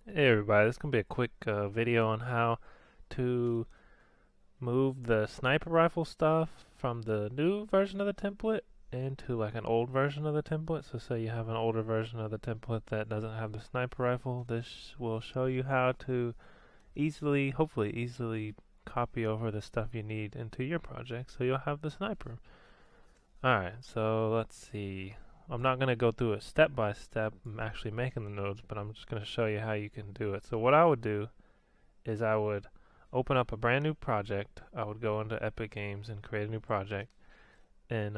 Hey everybody, this is going to be a quick video on how to move the sniper rifle stuff from the new version of the template into like an old version of the template. So say you have an older version of the template that doesn't have the sniper rifle, this will show you how to easily, hopefully easily copy over the stuff you need into your project so you'll have the sniper. Alright, so let's see. I'm not going to go through it step by step, I'm actually making the nodes, but I'm just going to show you how you can do it. So what I would do is I would open up a brand new project. I would go into Epic Games and create a new project, and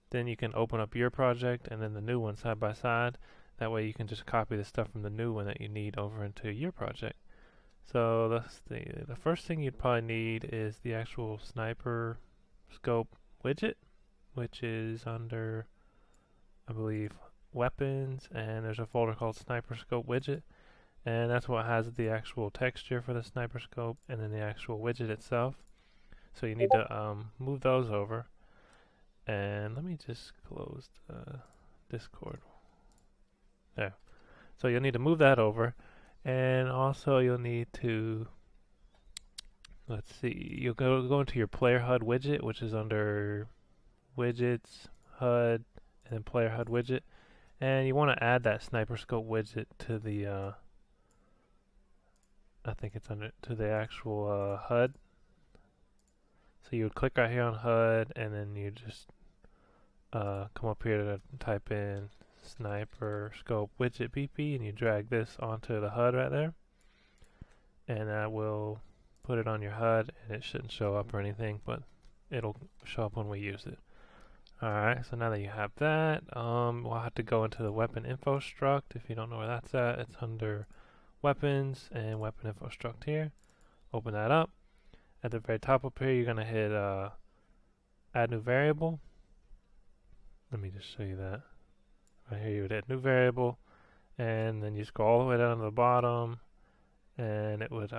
then you can open up your project and then the new one side by side. That way you can just copy the stuff from the new one that you need over into your project. So the first thing you'd probably need is the actual sniper scope widget, which is under, I believe, weapons, and there's a folder called sniper scope widget, and that's what has the actual texture for the sniper scope and then the actual widget itself. So you need to move those over, and let me just close the Discord there. So you'll need to move that over, and also you'll need to, let's see, you'll go into your player HUD widget, which is under widgets, HUD, and then player HUD widget, and you want to add that sniper scope widget to the I think it's under to the actual HUD. So you would click right here on HUD, and then you just come up here to type in sniper scope widget BP, and you drag this onto the HUD right there, and that will put it on your HUD, and it shouldn't show up or anything, but it'll show up when we use it. Alright, so now that you have that, we'll have to go into the weapon info struct. If you don't know where that's at, it's under weapons and weapon info struct here. Open that up. At the very top up here, you're going to hit add new variable. Let me just show you that. Right here, you would add new variable, and then you scroll all the way down to the bottom, and it would,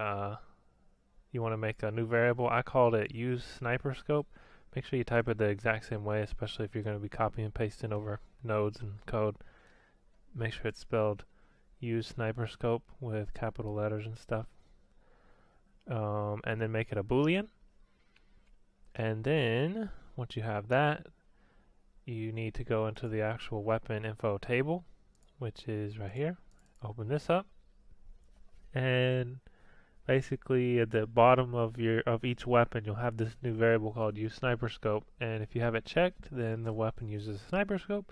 you want to make a new variable. I called it use sniper scope. Make sure you type it the exact same way, especially if you're going to be copying and pasting over nodes and code. Make sure it's spelled use sniper scope with capital letters and stuff. And then make it a boolean. And then once you have that, you need to go into the actual weapon info table, which is right here. Open this up, and basically at the bottom of each weapon, you'll have this new variable called use sniper scope. And if you have it checked, then the weapon uses a sniper scope.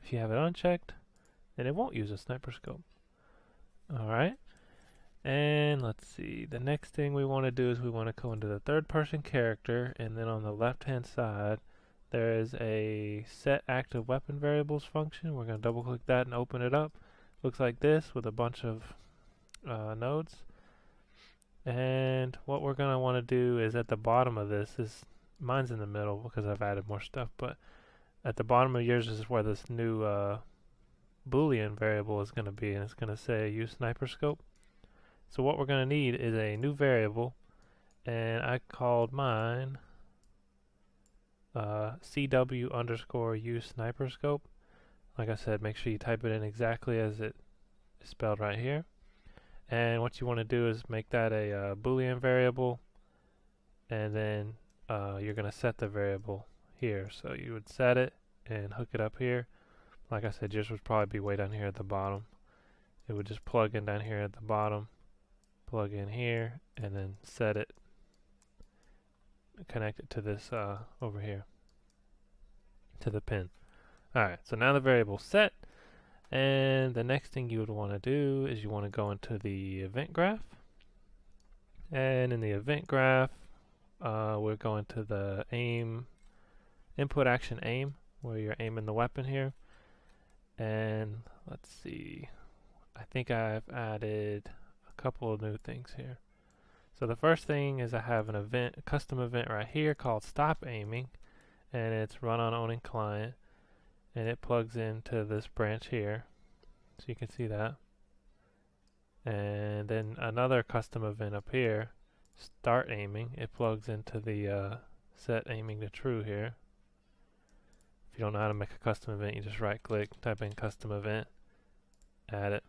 If you have it unchecked, then it won't use a sniper scope. All right. And let's see, the next thing we want to do is we want to go into the third person character, and then on the left hand side there is a set active weapon variables function. We're going to double click that and open it up. Looks like this with a bunch of nodes. And what we're going to want to do is at the bottom of this is, mine's in the middle because I've added more stuff, but at the bottom of yours is where this new boolean variable is going to be, and it's going to say use sniper scope. So what we're going to need is a new variable, and I called mine CW underscore use sniper scope. Like I said, make sure you type it in exactly as it is spelled right here. And what you want to do is make that a boolean variable, and then you're going to set the variable here. So you would set it and hook it up here. Like I said, yours would probably be way down here at the bottom. It would just plug in down here at the bottom, plug in here, and then set it, connect it to this over here, to the pin. Alright, so now the variable's set, and the next thing you would want to do is you want to go into the event graph, and in the event graph we're going to the aim, input action aim, where you're aiming the weapon here. And let's see, I think I've added a couple of new things here. So the first thing is I have an event, a custom event right here called stop aiming, and it's run on owning client, and it plugs into this branch here, so you can see that. And then another custom event up here, start aiming, it plugs into the set aiming to true here. If you don't know how to make a custom event, you just right click, type in custom event, add it,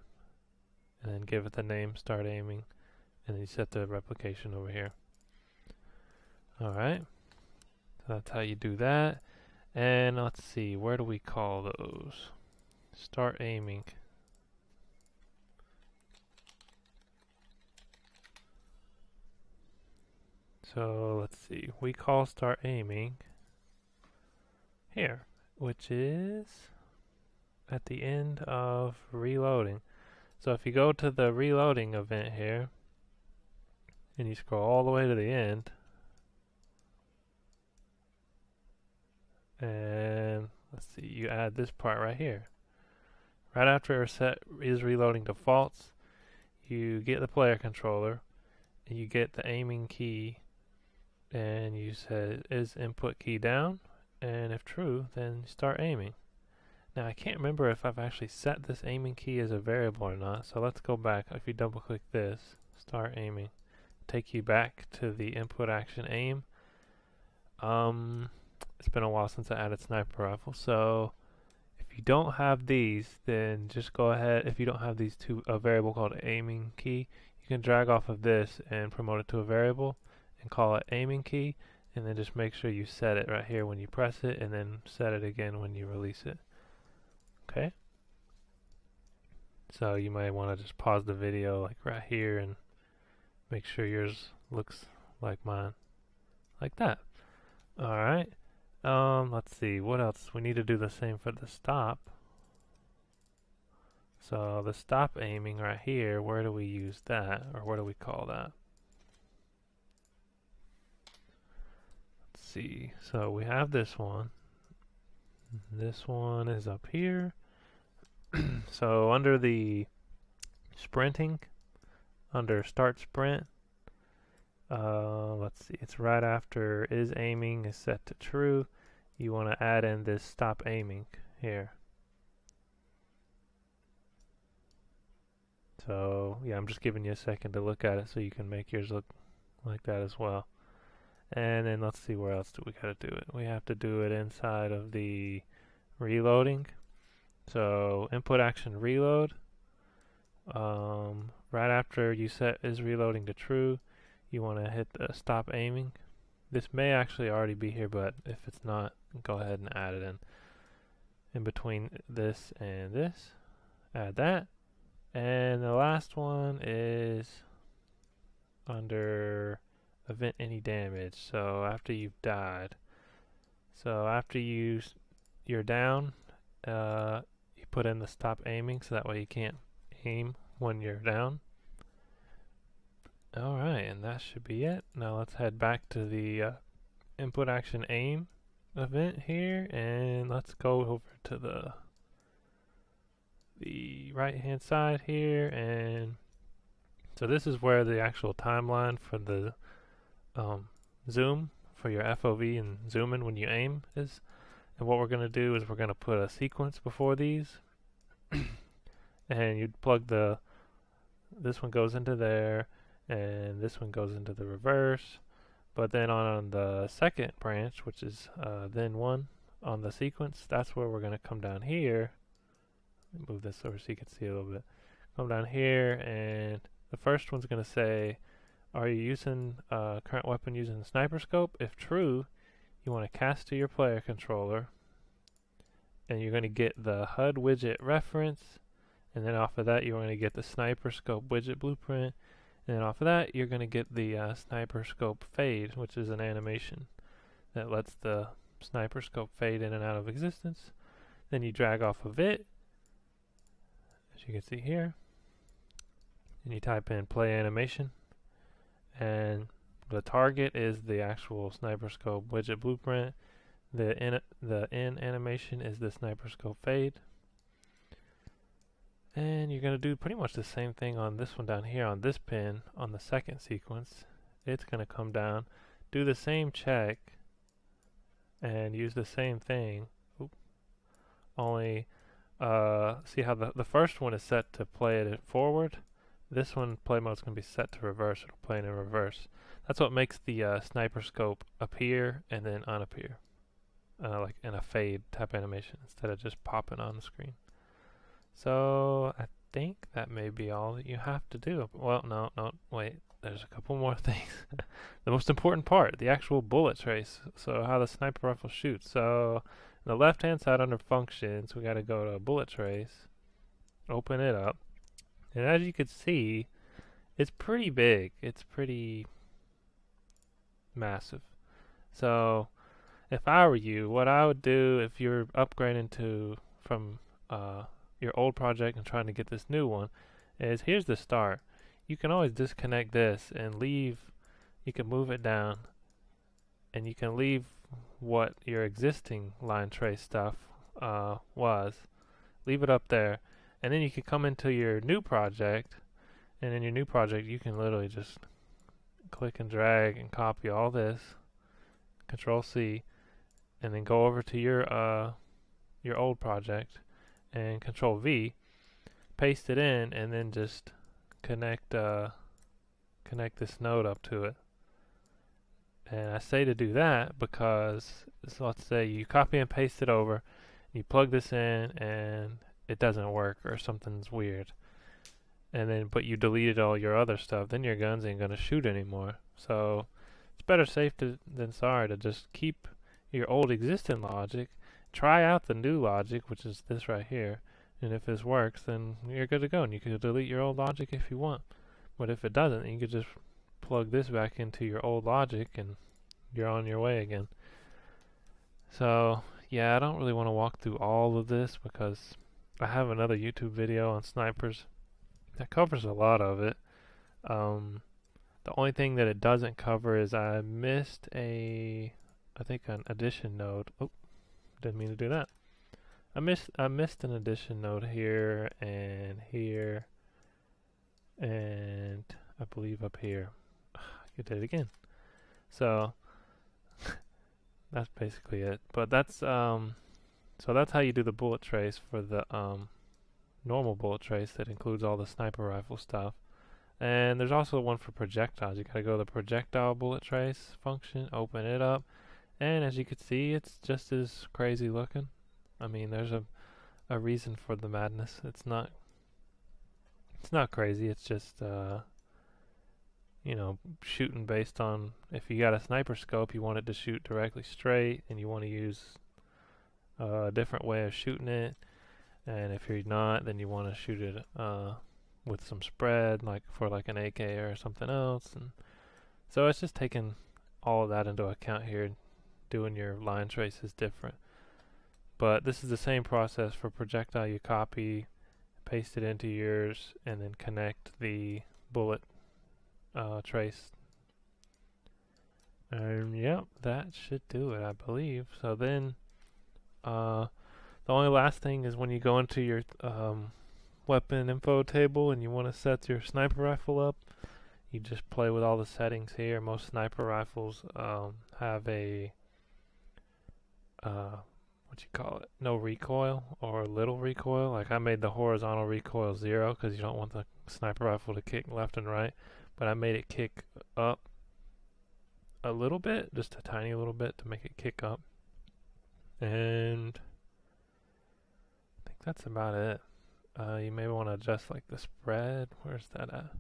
and then give it the name start aiming, and then you set the replication over here. Alright, so that's how you do that. And let's see, where do we call those? Start aiming. So let's see, we call start aiming here, which is at the end of reloading. So if you go to the reloading event here, and you scroll all the way to the end, and let's see, you add this part right here. Right after a set is reloading to false, you get the player controller, and you get the aiming key, and you say is input key down, and if true, then start aiming. Now I can't remember if I've actually set this aiming key as a variable or not, so let's go back. If you double click this, start aiming, take you back to the input action aim. It's been a while since I added sniper rifle, so if you don't have these, then just go ahead. If you don't have these two, a variable called aiming key, you can drag off of this and promote it to a variable and call it aiming key, and then just make sure you set it right here when you press it, and then set it again when you release it. Okay? So you might want to just pause the video like right here and make sure yours looks like mine. Like that. Alright. Let's see, what else? We need to do the same for the stop. So the stop aiming right here, where do we use that? Or what do we call that? Let's see. So we have this one. This one is up here. So under the sprinting, under start sprint, let's see, it's right after is aiming is set to true. You want to add in this stop aiming here. So yeah, I'm just giving you a second to look at it so you can make yours look like that as well. And then let's see, where else do we gotta do it? We have to do it inside of the reloading. So input action reload. Right after you set is reloading to true, you want to hit the stop aiming. This may actually already be here, but if it's not, go ahead and add it in between this and this. Add that. And the last one is under event any damage. So after you've died. So after you're down, you put in the stop aiming, so that way you can't aim when you're down. Alright, and that should be it. Now let's head back to the input action aim event here, and let's go over to the right hand side here, and so this is where the actual timeline for the zoom for your FOV and zoom in when you aim is. And what we're going to do is we're going to put a sequence before these, and you'd plug this one goes into there, and this one goes into the reverse. But then on the second branch, which is then one on the sequence, that's where we're going to come down here. Let me move this over so you can see a little bit. Come down here, and the first one's going to say, are you using current weapon using the sniper scope? If true, you want to cast to your player controller, and you're going to get the HUD widget reference, and then off of that you're going to get the sniper scope widget blueprint, and then off of that you're going to get the sniper scope fade, which is an animation that lets the sniper scope fade in and out of existence. Then you drag off of it, as you can see here, and you type in play animation, and the target is the actual sniper scope widget blueprint. The in animation is the sniper scope fade. And you're going to do pretty much the same thing on this one down here on this pin on the second sequence. It's going to come down, do the same check, and use the same thing. Only see how the first one is set to play it forward. This one, play mode, is going to be set to reverse. It'll play it in reverse. That's what makes the sniper scope appear and then unappear, like in a fade type animation, instead of just popping on the screen. So I think that may be all that you have to do. Well, no, wait. There's a couple more things. The most important part, the actual bullet trace. So how the sniper rifle shoots. So on the left-hand side under functions, we got to go to bullet trace, open it up, and as you can see, it's pretty big. It's pretty massive. So if I were you, what I would do if you're upgrading from your old project and trying to get this new one is, here's the start. You can always disconnect this and leave. You can move it down and you can leave what your existing line trace stuff was. Leave it up there, and then you can come into your new project, and in your new project you can literally just click and drag and copy all this, Control C, and then go over to your old project and Control V, paste it in, and then just connect this node up to it. And I say to do that because, so let's say you copy and paste it over, you plug this in and it doesn't work or something's weird, and then but you deleted all your other stuff, then your guns ain't gonna shoot anymore. So it's better safe than sorry to just keep your old existing logic, try out the new logic, which is this right here, and if this works, then you're good to go, and you can delete your old logic if you want. But if it doesn't, you could just plug this back into your old logic and you're on your way again. So yeah, I don't really want to walk through all of this because I have another YouTube video on snipers that covers a lot of it. The only thing that it doesn't cover is I missed I think an addition node. Oh, didn't mean to do that. I missed an addition node here, and I believe up here. You did it again. So that's basically it. But that's so that's how you do the bullet trace for the normal bullet trace that includes all the sniper rifle stuff. And there's also one for projectiles. You gotta go to the projectile bullet trace function, open it up, and as you can see, it's just as crazy looking. I mean, there's a reason for the madness. It's not crazy. It's just you know, shooting based on, if you got a sniper scope, you want it to shoot directly straight, and you want to use a different way of shooting it. And if you're not, then you want to shoot it with some spread, like for like an AK or something else. And so it's just taking all of that into account here. Doing your line trace is different. But this is the same process for projectile. You copy, paste it into yours, and then connect the bullet trace. And yep, that should do it, I believe. So then the only last thing is when you go into your weapon info table and you want to set your sniper rifle up, you just play with all the settings here. Most sniper rifles have a no recoil or little recoil. Like I made the horizontal recoil 0 because you don't want the sniper rifle to kick left and right, but I made it kick up a little bit, just a tiny little bit to make it kick up. And I think that's about it. You may want to adjust like the spread. Where's that at?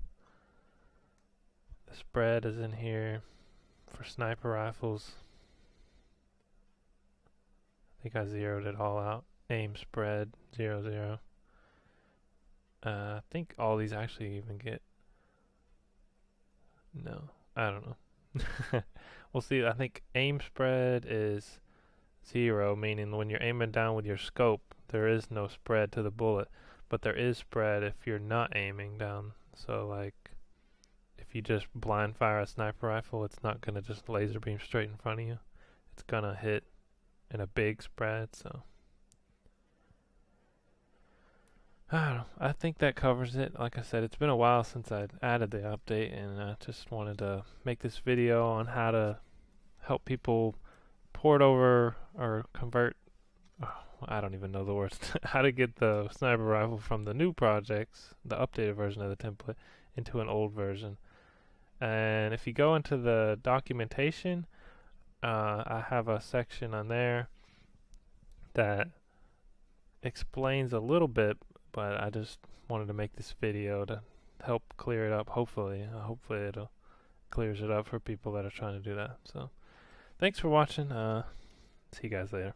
The spread is in here for sniper rifles. I think I zeroed it all out. Aim spread 0 0. I think all these actually even get. No, I don't know. We'll see. I think aim spread is 0, meaning when you're aiming down with your scope, there is no spread to the bullet, but there is spread if you're not aiming down. So like, if you just blind fire a sniper rifle, it's not gonna just laser beam straight in front of you. It's gonna hit in a big spread. So I don't know. I think that covers it. Like I said, it's been a while since I added the update, and I just wanted to make this video on how to help people port over or convert. I don't even know the words. How to get the sniper rifle from the new projects, the updated version of the template, into an old version. And if you go into the documentation, I have a section on there that explains a little bit but I just wanted to make this video to help clear it up. Hopefully it'll clears it up for people that are trying to do that. So thanks for watching. See you guys later.